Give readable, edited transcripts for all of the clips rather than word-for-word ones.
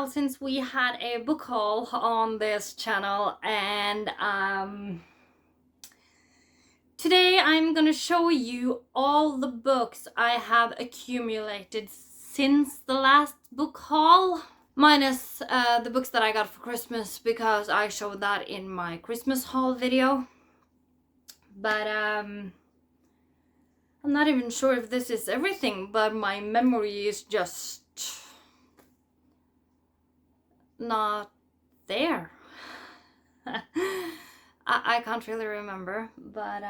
while since we had a book haul on this channel, and today I'm gonna show you all the books I have accumulated since the last book haul, minus the books that I got for Christmas, because I showed that in my Christmas haul video. But I'm not even sure if this is everything, but my memory is just not there. I can't really remember, but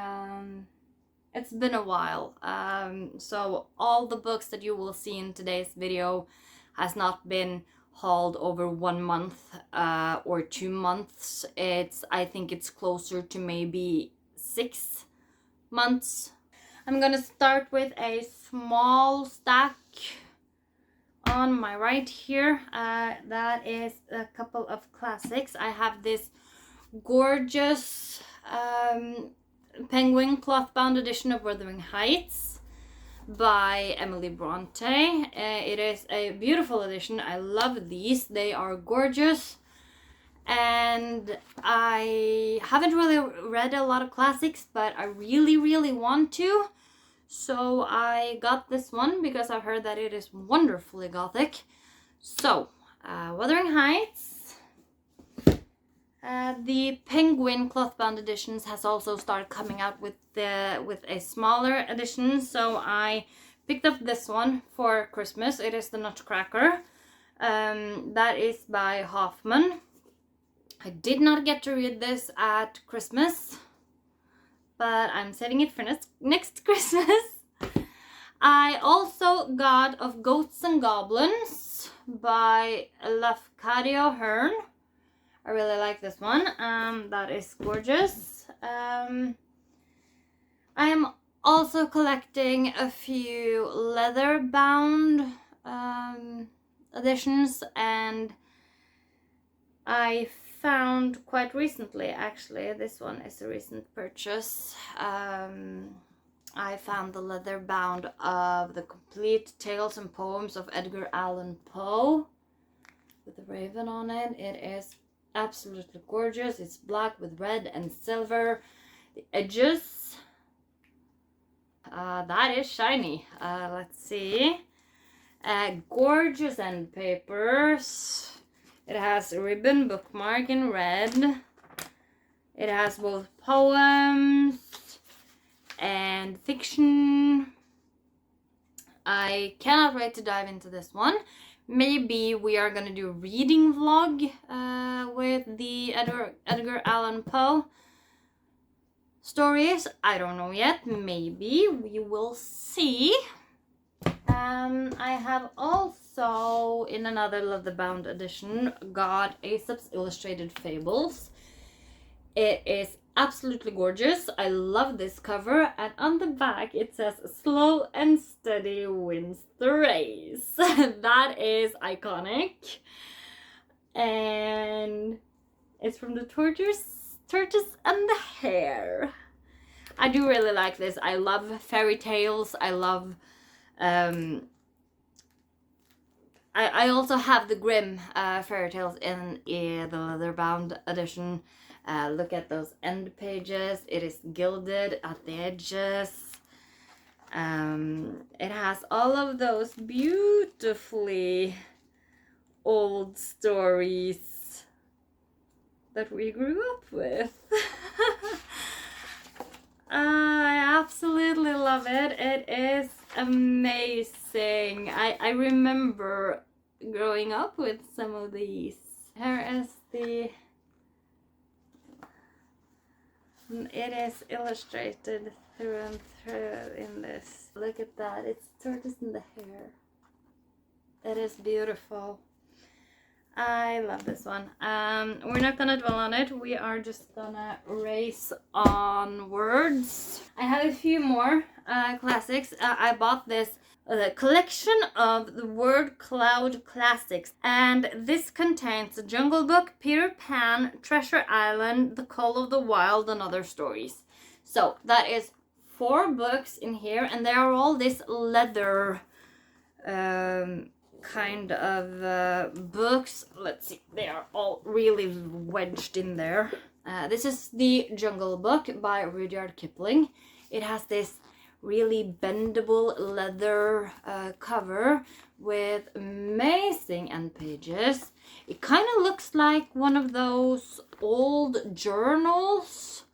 it's been a while. So all the books that you will see in today's video has not been hauled over 1 month or 2 months. I think it's closer to maybe 6 months. I'm gonna start with a small stack on my right here. That is a couple of classics. I have this gorgeous penguin cloth-bound edition of Wuthering Heights by Emily Bronte. It is a beautiful edition. I love these. They are gorgeous. And I haven't really read a lot of classics, but I really want to. So I got this one because I've heard that it is wonderfully gothic. So, Wuthering Heights. The Penguin cloth-bound editions has also started coming out with a smaller edition. So I picked up this one for Christmas. It is the Nutcracker. That is by Hoffman. I did not get to read this at Christmas, but I'm saving it for next Christmas. I also got Of Goats and Goblins by Lafcadio Hearn. I really like this one. That is gorgeous. I am also collecting a few leather-bound editions, and I found quite recently, actually, this one is a recent purchase. I found the leather bound of the complete Tales and Poems of Edgar Allan Poe with the raven on it. It is absolutely gorgeous. It's black with red and silver. The edges, that is shiny. Let's see. Gorgeous end papers. It has a ribbon bookmark in red. It has both poems and fiction. I cannot wait to dive into this one. Maybe we are gonna do a reading vlog with the Edgar Allan Poe stories. I don't know yet. Maybe we will see. I have also, in another leather-bound edition, got Aesop's Illustrated Fables. It is absolutely gorgeous. I love this cover, and on the back it says "Slow and steady wins the race." That is iconic. And it's from the Tortoise and the Hare. I do really like this. I love fairy tales. I love I also have the Grimm fairy tales in the leather-bound edition. Look at those end pages. It is gilded at the edges. It has all of those beautifully old stories that we grew up with. I absolutely love it. It is amazing. I remember growing up with some of these. Here is it is illustrated through and through in this. Look at that. It's Tortoise and the Hare. It is beautiful. I love this one. We're not gonna dwell on it. We are just gonna race onwards. I have a few more classics. I bought this collection of the Word Cloud classics, and this contains The Jungle Book, Peter Pan, Treasure Island, The Call of the Wild, and other stories. So that is 4 books in here, and they are all this leather kind of books. Let's see, they are all really wedged in there. This is The Jungle Book by Rudyard Kipling. It has this really bendable leather cover with amazing end pages. It kind of looks like one of those old journals,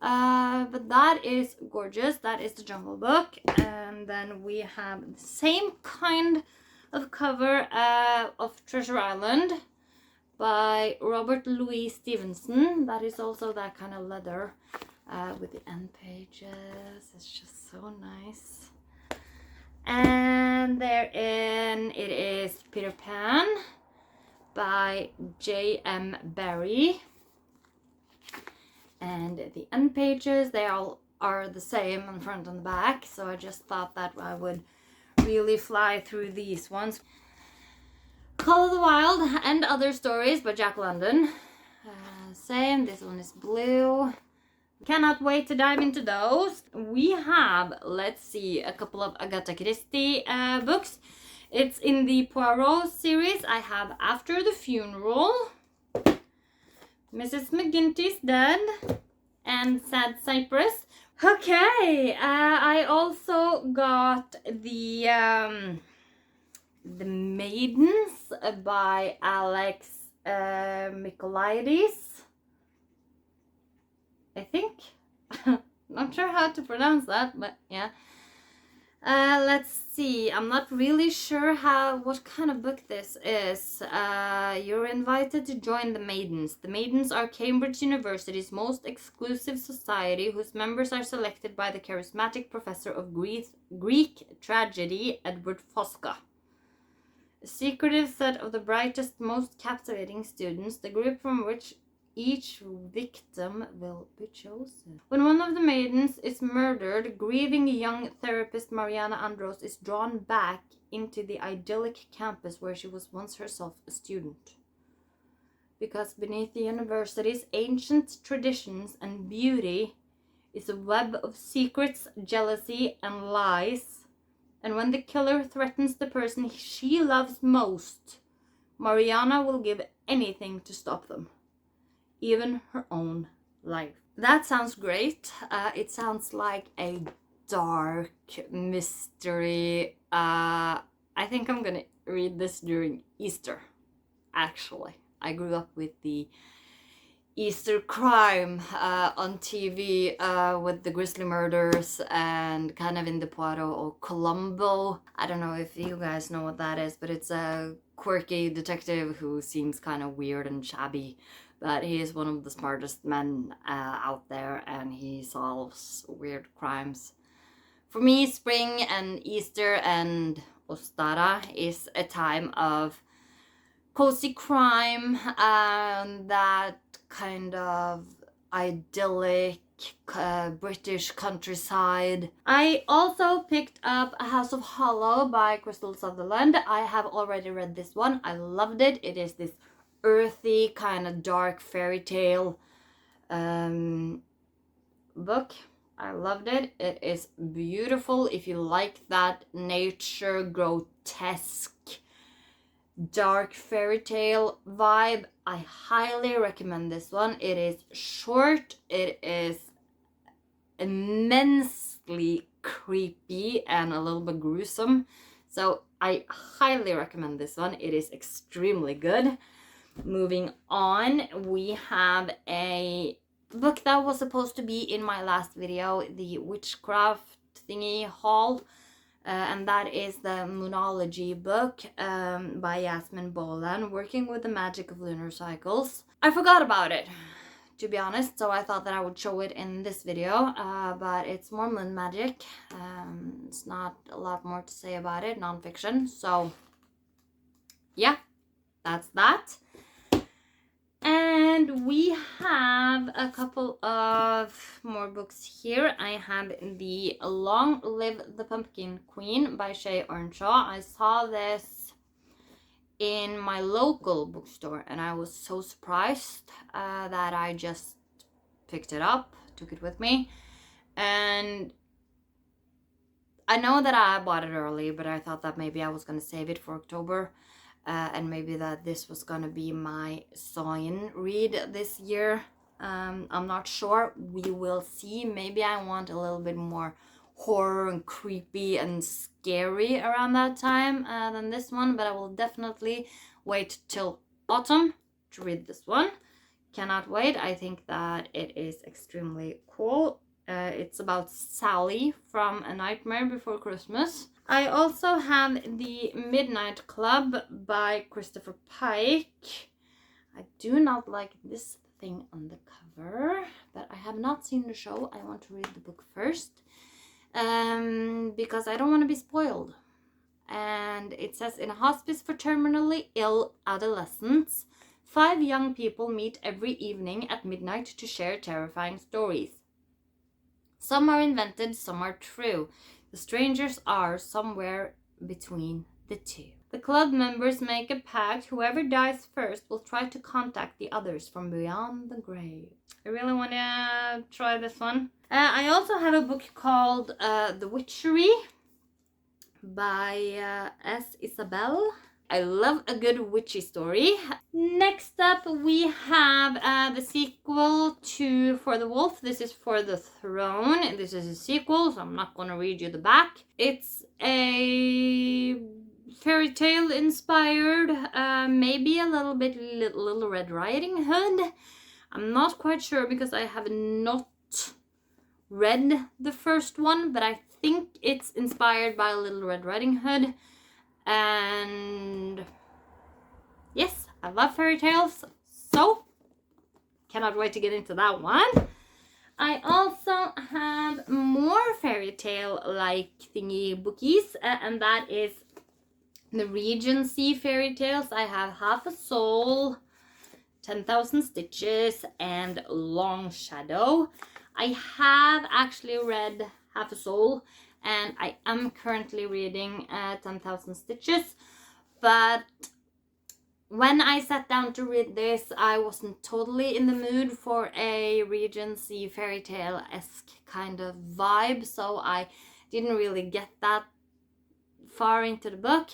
but that is gorgeous. That is The Jungle Book. And then we have the same kind of cover of Treasure Island by Robert Louis Stevenson. That is also that kind of leather with the end pages. It's just so nice. And therein it is Peter Pan by J.M. Barrie. And the end pages, they all are the same on front and the back, so I just thought that I would really fly through these ones. Call of the Wild and Other Stories by Jack London. Same, this one is blue. Cannot wait to dive into those. We have, let's see, a couple of Agatha Christie books. It's in the Poirot series. I have After the Funeral, Mrs. McGinty's Dead, and Sad Cypress. Okay, I also got the Maidens by Alex Michaelides, I think. Not sure how to pronounce that, but yeah. Let's see. I'm not really sure what kind of book this is. You're invited to join the Maidens. The Maidens are Cambridge University's most exclusive society, whose members are selected by the charismatic professor of Greek tragedy, Edward Fosca. A secretive set of the brightest, most captivating students, the group from which each victim will be chosen. When one of the maidens is murdered, grieving young therapist Mariana Andros is drawn back into the idyllic campus where she was once herself a student. Because beneath the university's ancient traditions and beauty is a web of secrets, jealousy, and lies. And when the killer threatens the person she loves most, Mariana will give anything to stop them. Even her own life. That sounds great. It sounds like a dark mystery. I think I'm gonna read this during Easter, actually. I grew up with the Easter crime on TV with the grisly murders and kind of in the Poirot or Columbo. I don't know if you guys know what that is, but it's a quirky detective who seems kind of weird and shabby. But he is one of the smartest men out there, and he solves weird crimes. For me, spring and Easter and Ostara is a time of cozy crime and that kind of idyllic British countryside. I also picked up A House of Hollow by Crystal Sutherland. I have already read this one. I loved it. It is this earthy kind of dark fairy tale book. I loved it. It is beautiful. If you like that nature grotesque dark fairy tale vibe, I highly recommend this one. It is short, it is immensely creepy and a little bit gruesome, so I highly recommend this one. It is extremely good. Moving on, we have a book that was supposed to be in my last video, the witchcraft thingy haul, and that is the Moonology book by Yasmin Bolan, Working with the Magic of Lunar Cycles. I forgot about it, to be honest, so I thought that I would show it in this video, but it's more moon magic. It's not a lot more to say about it, non-fiction, so yeah, that's that. And we have a couple of more books here. I have the Long Live the Pumpkin Queen by Shea Ernshaw. I saw this in my local bookstore and I was so surprised that I just picked it up, took it with me, and I know that I bought it early, but I thought that maybe I was gonna save it for October, and maybe that this was gonna be my sign read this year. I'm not sure. We will see. Maybe I want a little bit more horror and creepy and scary around that time than this one, but I will definitely wait till autumn to read this one. Cannot wait. I think that it is extremely cool. It's about Sally from A Nightmare Before Christmas. I also have The Midnight Club by Christopher Pike. I do not like this thing on the cover, but I have not seen the show. I want to read the book first, because I don't want to be spoiled. And it says, in a hospice for terminally ill adolescents, 5 young people meet every evening at midnight to share terrifying stories. Some are invented, some are true. The strangers are somewhere between the two. The club members make a pact. Whoever dies first will try to contact the others from beyond the grave. I really want to try this one. I also have a book called The Witchery by S. Isabel. I love a good witchy story. Next up, we have the sequel to For the Wolf. This is For the Throne. This is a sequel, so I'm not going to read you the back. It's a fairy tale inspired, maybe a little bit Little Red Riding Hood. I'm not quite sure because I have not read the first one, but I think it's inspired by Little Red Riding Hood. And yes, I love fairy tales, so cannot wait to get into that one. I also have more fairy tale like thingy bookies, and that is the Regency fairy tales. I have Half a Soul, 10,000 Stitches, and Longsahdow. I have actually read Half a Soul, and I am currently reading 10,000 Stitches, but when I sat down to read this, I wasn't totally in the mood for a Regency fairy tale-esque kind of vibe, so I didn't really get that far into the book.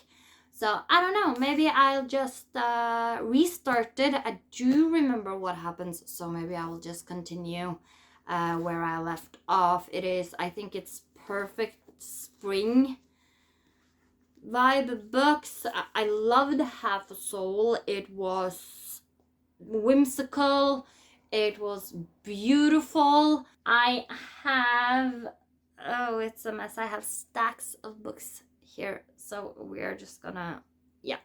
So I don't know, maybe I'll just restart it. I do remember what happens, so maybe I will just continue where I left off. I think it's perfect spring vibe books. I loved Half a Soul. It was whimsical. It was beautiful. I have, oh, it's a mess. I have stacks of books here, so we're just gonna, yeah.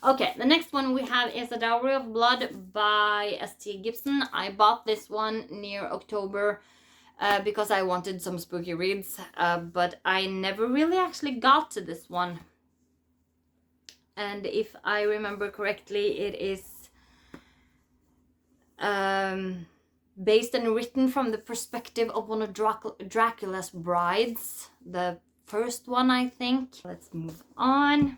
Okay, the next one we have is A Dowry of Blood by S.T. Gibson. I bought this one near October because I wanted some spooky reads, but I never really actually got to this one. And if I remember correctly, it is based and written from the perspective of one of Dracula's brides. The first one, I think. Let's move on.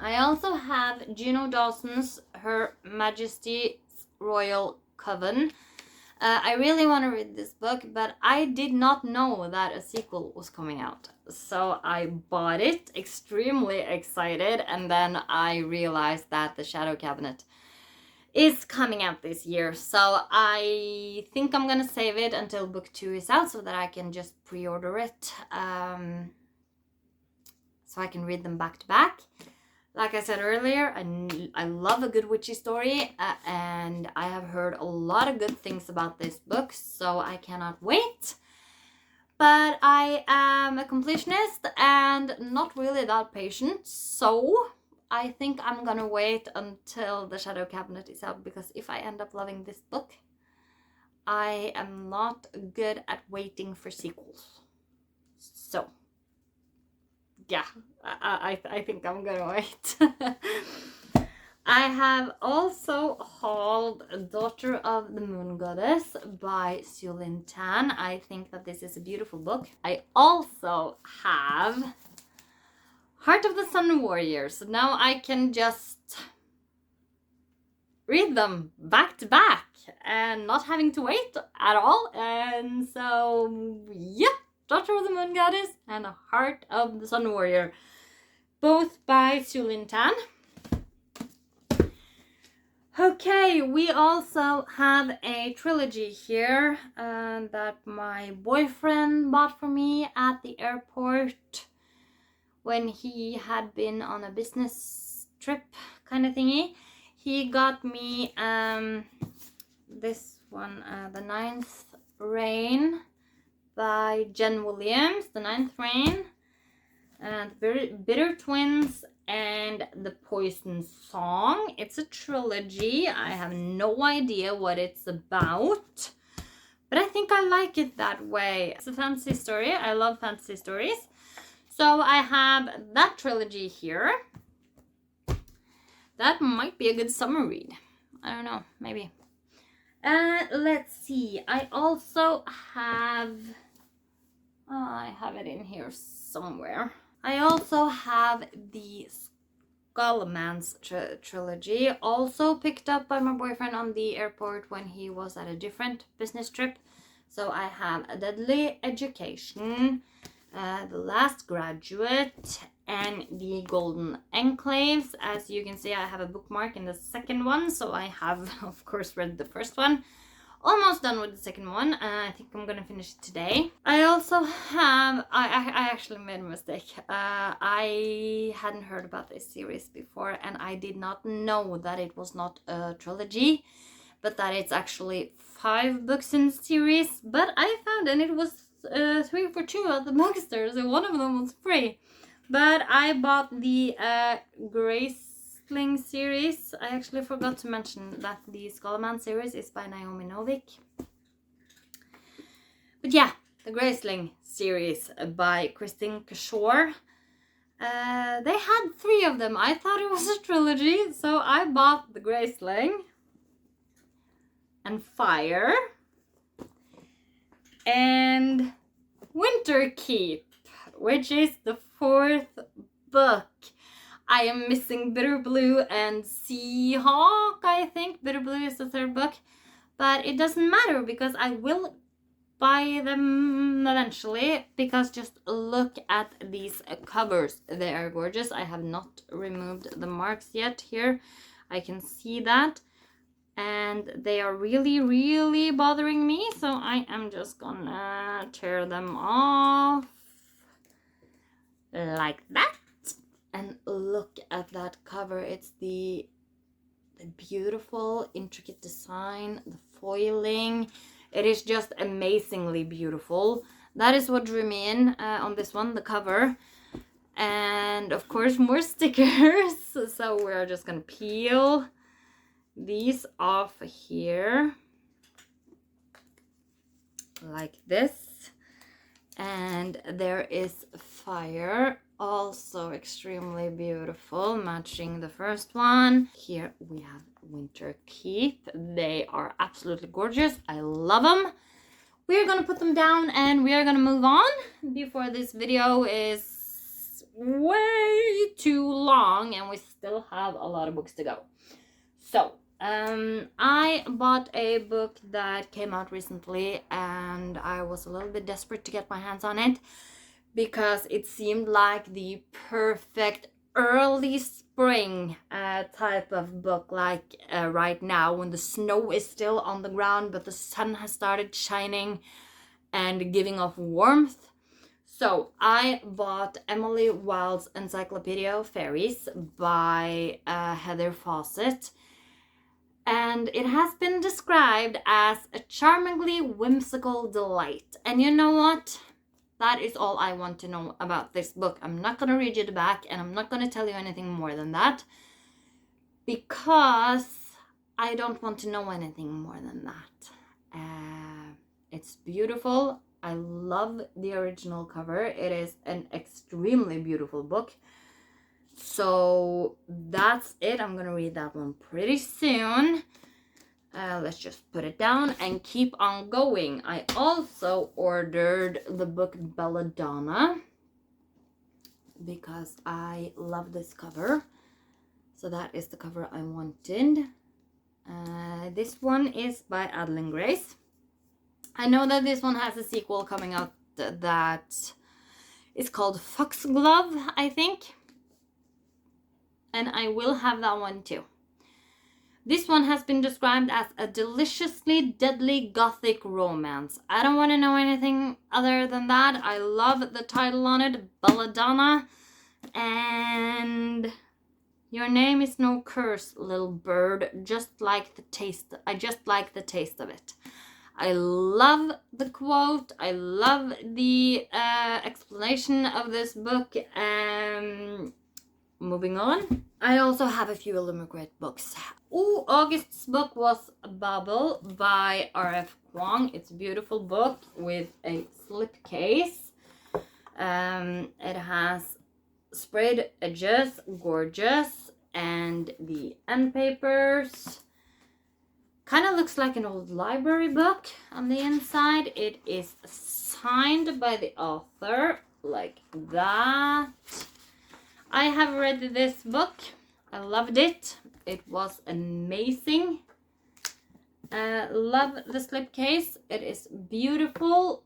I also have Juno Dawson's Her Majesty's Royal Coven. I really want to read this book, but I did not know that a sequel was coming out. So I bought it, extremely excited, and then I realized that The Shadow Cabinet is coming out this year. So I think I'm gonna save it until book 2 is out so that I can just pre-order it. So I can read them back to back. Like I said earlier, I love a good witchy story, and I have heard a lot of good things about this book, so I cannot wait. But I am a completionist and not really that patient, so I think I'm gonna wait until The Shadow Cabinet is out, because if I end up loving this book, I am not good at waiting for sequels. So yeah, I think I'm gonna wait. I have also hauled Daughter of the Moon Goddess by Sulin Tan. I think that this is a beautiful book. I also have Heart of the Sun Warriors. Now I can just read them back to back and not having to wait at all. And so, yeah. Daughter of the Moon Goddess and Heart of the Sun Warrior, both by Su Lin Tan. Okay, we also have a trilogy here that my boyfriend bought for me at the airport when he had been on a business trip kind of thingy. He got me this one, The Ninth Reign by Jen Williams, The Ninth Reign, and Bitter Twins, and The Poison Song. It's a trilogy. I have no idea what it's about, but I think I like it that way. It's a fantasy story. I love fantasy stories. So I have that trilogy here. That might be a good summer read. I don't know, maybe. Let's see. I also have... Oh, I have it in here somewhere. I also have the Goblins trilogy, also picked up by my boyfriend on the airport when he was at a different business trip. So I have A Deadly Education, The Last Graduate, and The Golden Enclaves. As you can see, I have a bookmark in the second one, so I have, of course, read the first one. Almost done with the second one. I think I'm gonna finish it today. I also have... I actually made a mistake. I hadn't heard about this series before, and I did not know that it was not a trilogy, but that it's actually 5 books in the series. But I found, and it was 3 for 2 at the bookstore, so one of them was free. But I bought the Grace series. I actually forgot to mention that the Goblins series is by Naomi Novik. But yeah, the Graceling series by Christine Kishore. They had 3 of them. I thought it was a trilogy, so I bought the Graceling and Fire and Winterkeep, which is the 4th book. I am missing Bitter Blue and Seahawk, I think. Bitter Blue is the 3rd book. But it doesn't matter because I will buy them eventually. Because just look at these covers. They are gorgeous. I have not removed the marks yet here. I can see that. And they are really, really bothering me. So I am just gonna tear them off. Like that. And look at that cover. It's the beautiful, intricate design, the foiling. It is just amazingly beautiful. That is what drew me in on this one, the cover. And of course, more stickers. So we're just gonna peel these off here. Like this. And there is Fire. Also extremely beautiful, matching the first one. Here we have Winterkeep. They are absolutely gorgeous. I love them. We're gonna put them down and we are gonna move on before this video is way too long and we still have a lot of books to go. So, I bought a book that came out recently and I was a little bit desperate to get my hands on it, because it seemed like the perfect early spring type of book, like right now when the snow is still on the ground but the sun has started shining and giving off warmth. So I bought Emily Wilde's Encyclopaedia of Faeries by Heather Fawcett, and it has been described as a charmingly whimsical delight. And you know what? That is all I want to know about this book. I'm not going to read you the back and I'm not going to tell you anything more than that, because I don't want to know anything more than that. It's beautiful. I love the original cover. It is an extremely beautiful book. So that's it. I'm going to read that one pretty soon. Let's just put it down and keep on going. I also ordered the book Belladonna because I love this cover. So that is the cover I wanted. This one is by Adalyn Grace. I know that this one has a sequel coming out that is called Foxglove, I think. And I will have that one too. This one has been described as a deliciously deadly gothic romance. I don't want to know anything other than that. I love the title on it, Belladonna. And your name is no curse, little bird. Just like the taste. I just like the taste of it. I love the quote. I love the explanation of this book. Moving on. I also have a few Illuminate books. Oh, August's book was Babel by R.F. Kuang. It's a beautiful book with a slipcase. It has sprayed edges, gorgeous, and the end papers. Kind of looks like an old library book on the inside. It is signed by the author, like that. I have read this book. I loved it. It was amazing. Love the slipcase. It is beautiful.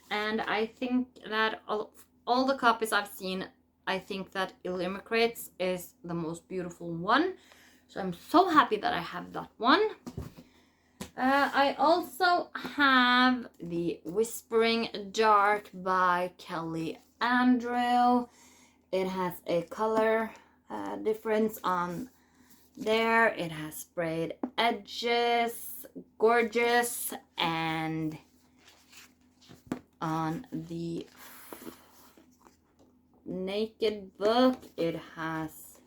And I think that all the copies I've seen, I think that Illuminates is the most beautiful one. So I'm so happy that I have that one. I also have the Whispering Dark by Kelly Andrew. It has a color difference on there. It has sprayed edges, gorgeous, and on the naked book it has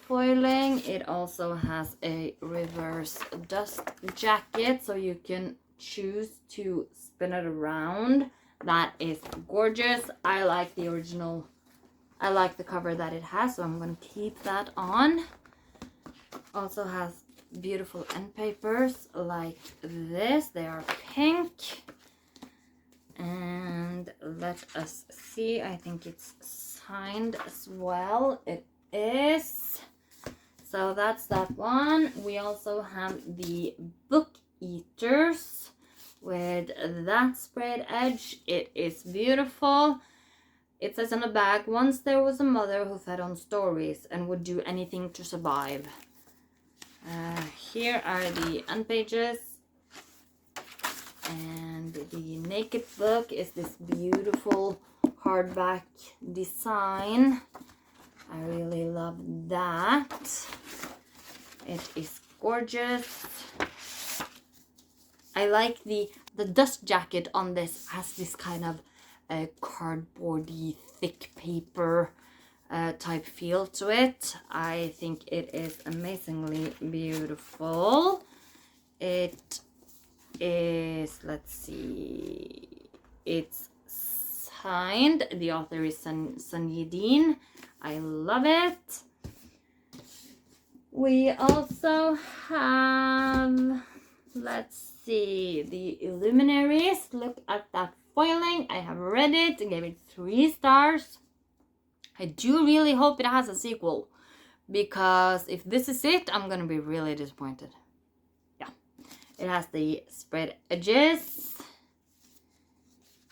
foiling. It also has a reverse dust jacket, so you can choose to spin it around. That is gorgeous. I like the original. I like the cover that it has, so I'm going to keep that on. Also has beautiful end papers like this. They are pink. And let us see. I think it's signed as well. It is. So that's that one. We also have the Book Eaters with that sprayed edge. It is beautiful. It says on the back, once there was a mother who fed on stories and would do anything to survive. Here are the end pages. And the naked book is this beautiful hardback design. I really love that. It is gorgeous. I like the dust jacket on this. Has this kind of cardboardy thick paper type feel to it. I think it is amazingly beautiful. It is, let's see, it's signed. The author is Sanidine. I love it. We also have, let's see, the Illuminaries. Look at that foiling. I have read it and gave it 3 stars. I do really hope it has a sequel, because if this is it, I'm gonna be really disappointed. Yeah, it has the spread edges.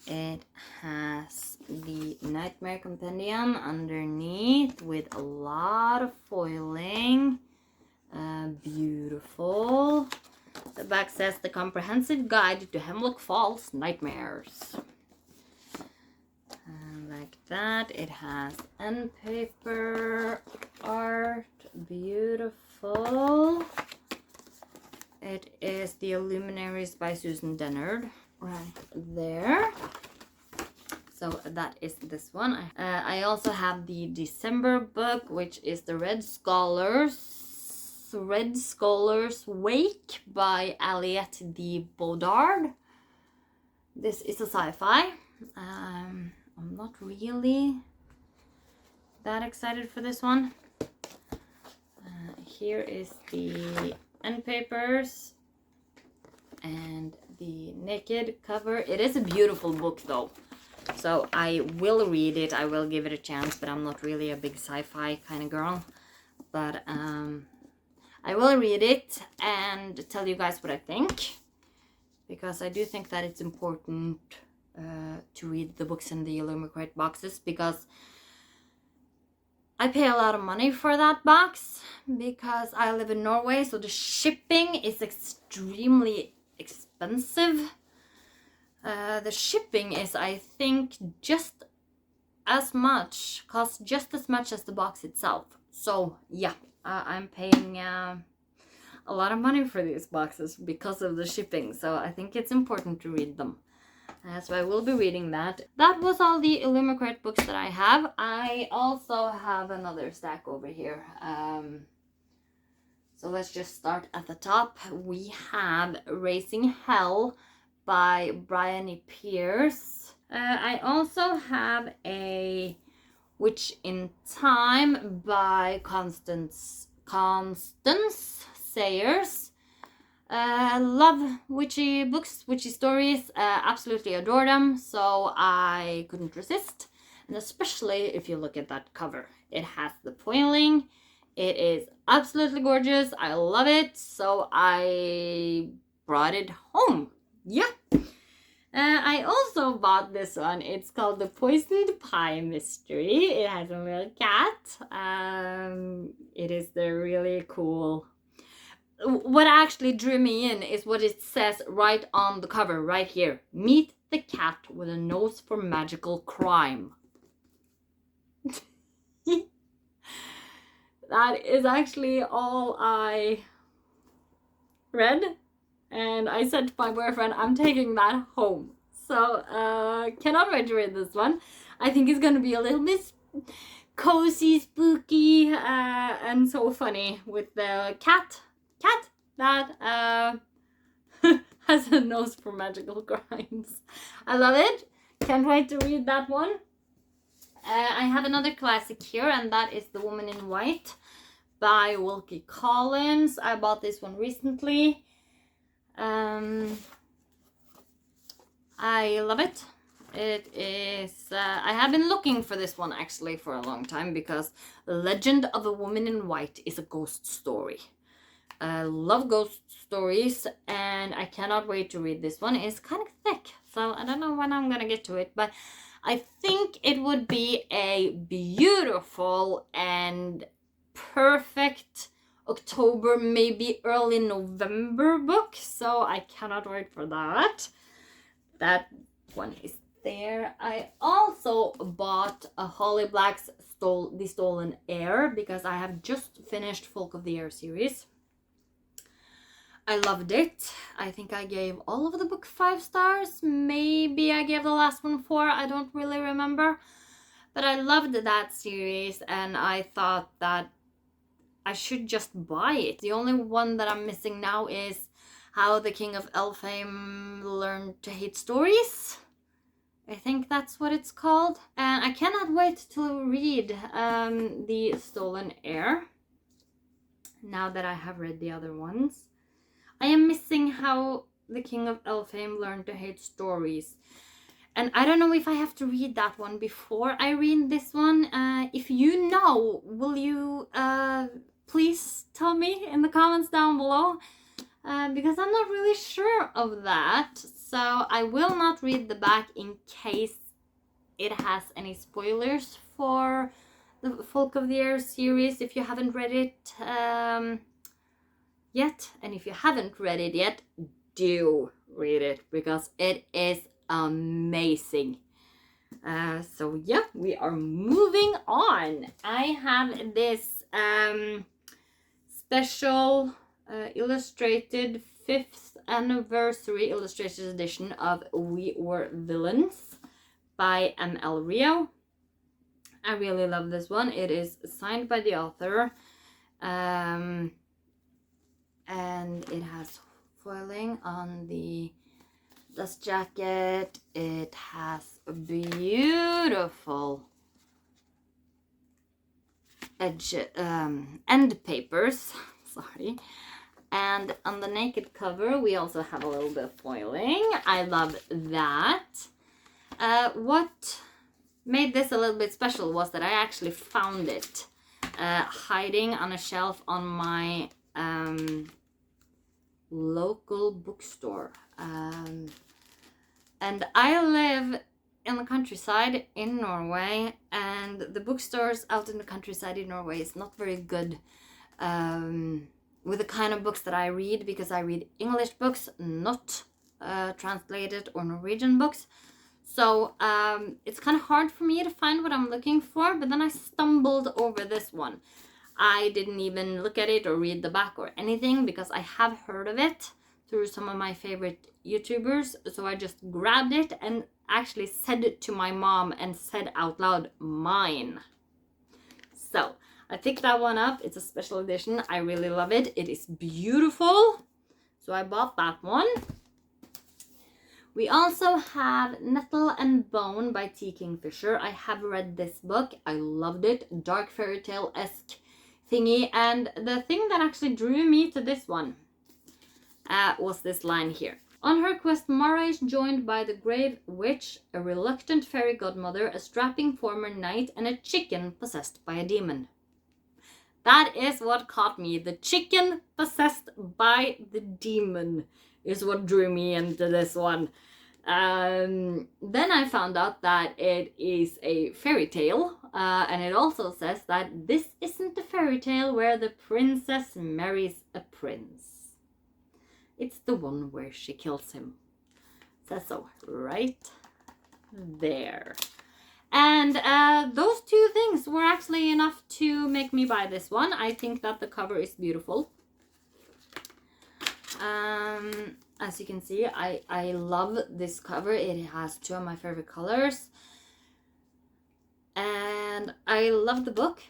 It has the Nightmare Compendium underneath with a lot of foiling. Beautiful. The back says the comprehensive guide to Hemlock Falls nightmares. Like that. It has end paper art. Beautiful. It is the Illuminaries by Susan Dennard right there. So that is this one. I also have the December book, which is the Red Scholar's Wake by Aliette de Bodard. This is a sci-fi. I'm not really that excited for this one. Here is the end papers and the naked cover. It is a beautiful book though, so I will read it. I will give it a chance, but I'm not really a big sci-fi kind of girl. But I will read it and tell you guys what I think. because I do think that it's important to read the books in the Illumicrate boxes, because I pay a lot of money for that box because I live in Norway, so the shipping is extremely expensive. The shipping is, I think, costs just as much as the box itself. So yeah, I'm paying a lot of money for these boxes because of the shipping, so I think it's important to read them. So I will be reading that. That was all the Illumicrate books that I have. I also have another stack over here. So let's just start at the top. We have Raising Hell by Bryoni Pierce. I also have a Witch in Time by Constance Sayers. Love witchy books, witchy stories, absolutely adore them, so I couldn't resist. And especially if you look at that cover, it has the foiling. It is absolutely gorgeous. I love it, so I brought it home. Yeah. I also bought this one. It's called The Poisoned Pie Mystery. It has a little cat. It is the really cool. What actually drew me in is what it says right on the cover, right here. Meet the cat with a nose for magical crime. That is actually all I read. And I said to my boyfriend, I'm taking that home. So, cannot wait to read this one. I think it's going to be a little bit cozy, spooky, and so funny with the cat that has a nose for magical crimes. I love it. Can't wait to read that one. I have another classic here, and that is The Woman in White by Wilkie Collins. I bought this one recently. I love it. It is, I have been looking for this one actually for a long time, because The Legend of a Woman in White is a ghost story. I love ghost stories, and I cannot wait to read this one. It's kind of thick, so I don't know when I'm gonna get to it, but I think it would be a beautiful and perfect October, maybe early November book, so I cannot wait for that. That one is there. I also bought a Holly Black's The Stolen Heir, because I have just finished Folk of the Air series. I loved it. I think I gave all of the book 5 stars. Maybe I gave the last one 4. I don't really remember. But I loved that series, and I thought that I should just buy it. The only one that I'm missing now is How the King of Elfhame Learned to Hate Stories. I think that's what it's called. And I cannot wait to read The Stolen Heir, now that I have read the other ones. I am missing How the King of Elfhame Learned to Hate Stories. And I don't know if I have to read that one before I read this one. If you know, will you please tell me in the comments down below? Because I'm not really sure of that. So I will not read the back in case it has any spoilers for the Folk of the Air series if you haven't read it yet. And if you haven't read it yet, do read it, because it is amazing. So yeah, we are moving on. I have this special illustrated 5th anniversary illustrated edition of We Were Villains by M.L. Rio. I really love this one. It is signed by the author, and it has foiling on the dust jacket. It has beautiful edge end papers. Sorry. And on the naked cover, we also have a little bit of foiling. I love that. What made this a little bit special was that I actually found it hiding on a shelf on my local bookstore. And I live in the countryside in Norway, and the bookstores out in the countryside in Norway is not very good with the kind of books that I read, because I read English books, not translated or Norwegian books. So it's kind of hard for me to find what I'm looking for, but then I stumbled over this one. I didn't even look at it or read the back or anything, because I have heard of it through some of my favorite YouTubers. So I just grabbed it and actually said it to my mom and said out loud, mine. So I picked that one up. It's a special edition. I really love it. It is beautiful. So I bought that one. We also have Nettle and Bone by T. Kingfisher. I have read this book. I loved it. Dark fairy tale-esque thingy. And the thing that actually drew me to this one was this line here. On her quest, Mara is joined by the grave witch, a reluctant fairy godmother, a strapping former knight, and a chicken possessed by a demon. That is what caught me. The chicken possessed by the demon is what drew me into this one. Then I found out that it is a fairy tale, and it also says that this isn't a fairy tale where the princess marries a prince. It's the one where she kills him. Says so right there. And those two things were actually enough to make me buy this one. I think that the cover is beautiful. As you can see, I love this cover. It has two of my favorite colors. And I love the book.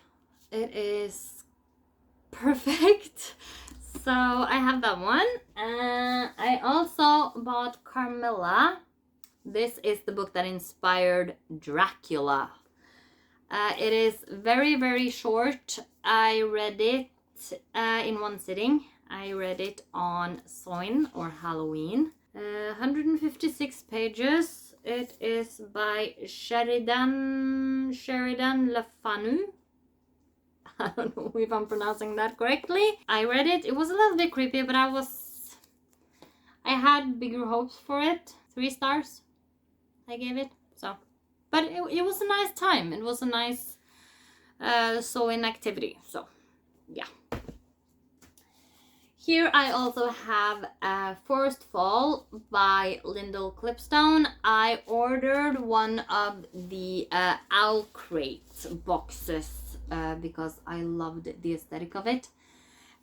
It is perfect. So I have that one. I also bought Carmilla. This is the book that inspired Dracula. It is very, very short. I read it in one sitting. I read it on Samhain or Halloween. 156 pages. It is by Sheridan Le Fanu. I don't know if I'm pronouncing that correctly. I read it. It was a little bit creepy, but I had bigger hopes for it. 3 stars I gave it. So, but it was a nice time. It was a nice sewing activity. So, yeah. Here I also have Forest Fall by Lyndall Clipstone. I ordered one of the Owl Crate boxes because I loved the aesthetic of it.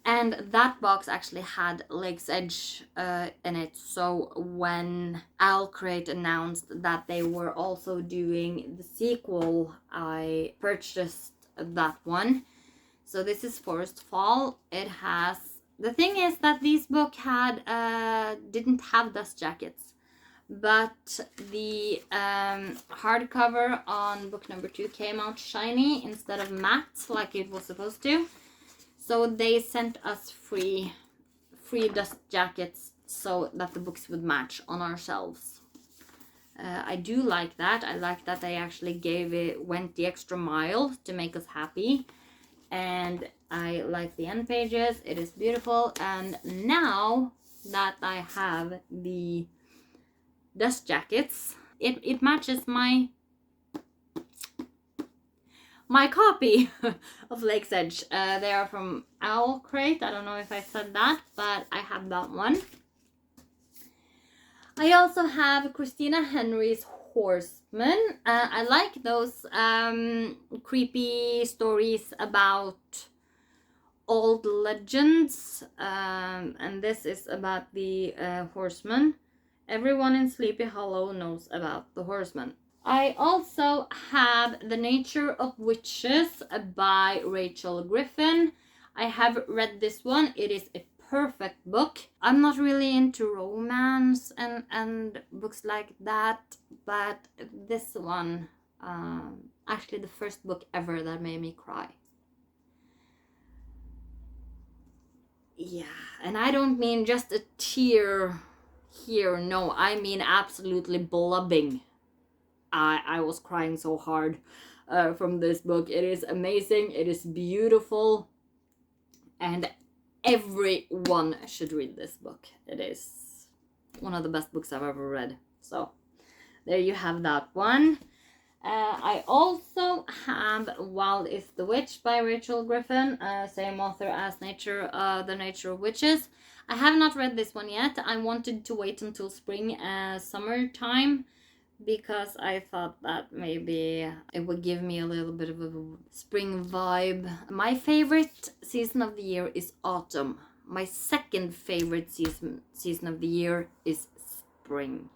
And that box actually had Lake's Edge in it. So when Owl Crate announced that they were also doing the sequel, I purchased that one. So this is Forest Fall. It has... The thing is that these books didn't have dust jackets, but the hardcover on book number 2 came out shiny instead of matte like it was supposed to. So they sent us free dust jackets so that the books would match on our shelves. I do like that. I like that they actually went the extra mile to make us happy. And I like the end pages. It is beautiful. And now that I have the dust jackets, it matches my copy of Lake's Edge. They are from Owl Crate. I don't know if I said that, but I have that one. I also have Christina Henry's Horseman. I like those creepy stories about old legends, and this is about the horseman. Everyone in Sleepy Hollow knows about the horseman. I also have The Nature of Witches by Rachel Griffin. I have read this one. It is a perfect book. I'm not really into romance and books like that, but this one, actually the first book ever that made me cry. Yeah, and I don't mean just a tear here, no, I mean absolutely blubbing. I was crying so hard from this book. It is amazing, it is beautiful, and everyone should read this book. It is one of the best books I've ever read. So there you have that one. I also have Wild is the Witch by Rachel Griffin, same author as The Nature of Witches. I have not read this one yet. I wanted to wait until spring, summertime, because I thought that maybe it would give me a little bit of a spring vibe. My favorite season of the year is autumn. My second favorite season of the year is spring.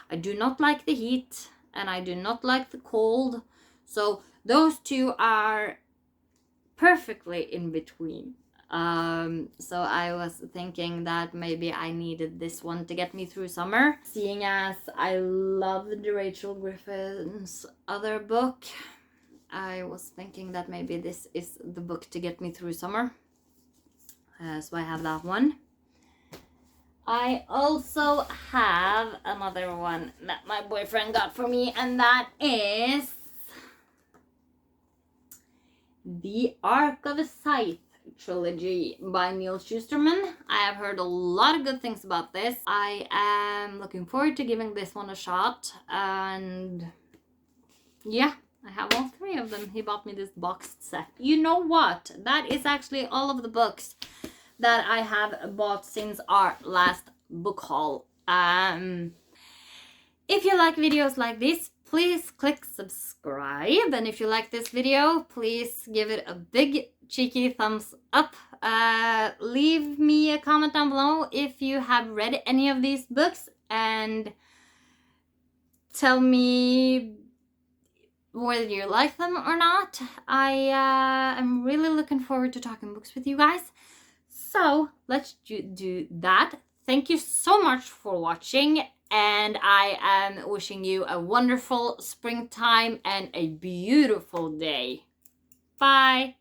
I do not like the heat and I do not like the cold. So those two are perfectly in between. So I was thinking that maybe I needed this one to get me through summer. Seeing as I loved Rachel Griffin's other book, I was thinking that maybe this is the book to get me through summer. So I have that one. I also have another one that my boyfriend got for me, and that is The Ark of a Scythe trilogy by Neil Shusterman. I have heard a lot of good things about this. I am looking forward to giving this one a shot, and yeah, I have all three of them. He bought me this boxed set. You know what? That is actually all of the books that I have bought since our last book haul. If you like videos like this, please click subscribe, and if you like this video, please give it a big cheeky thumbs up. Leave me a comment down below if you have read any of these books, and tell me whether you like them or not. I am really looking forward to talking books with you guys. So let's do that. Thank you so much for watching, and I am wishing you a wonderful springtime and a beautiful day. Bye!